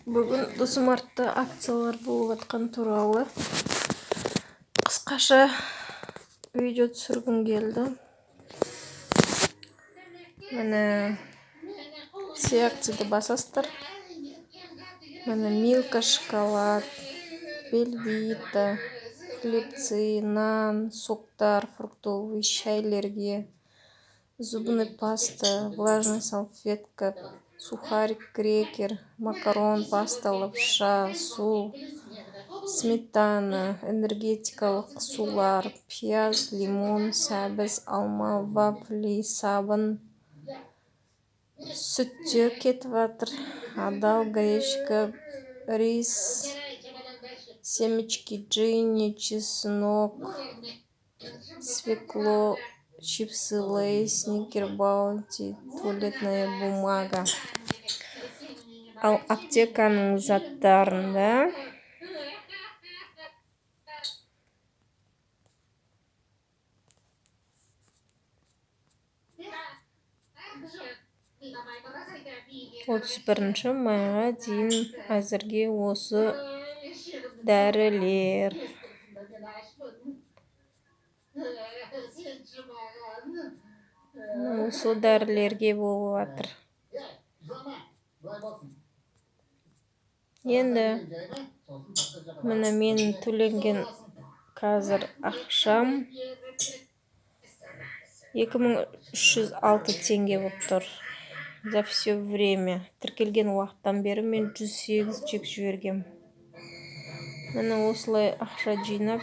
Бүгін Досмартта акциялар болып жатқан туралы қысқаша видео түсіргім келді. Міне все акцияды басасыздар. Міне Милка шоколад, Бельвита, хлебцы, нан, соктар, фруктовый, шайлерге, зубная паста, влажная салфетка, сухарик, крекер, макарон, паста, лапша, су, сметана, энергетикалық сулар, пияз, лимон, сәбіз, алма, вафли, сабын, сүттер кетіп жатыр, адал, гречка, рис, семечки джинни, чеснок, свекло, чипсы Лейс, сникер баунти, туалетная бумага. Ал аптеканың заттарында отыз бірінші майға дейін әзірге осы дәрілер. Осы дәрілерге болып жатыр. Енді міне мен төленген қазір ақшам 2306 теңге болып тұр. За все время. Тіркелген уақыттан бері мен 108 чек жібергем. Міне осылай ақша жинап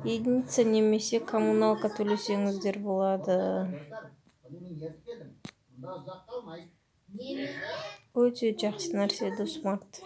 единица немесе коммуналка төлесеңіздер болады. Өте жақсы нәрсе Досмарт.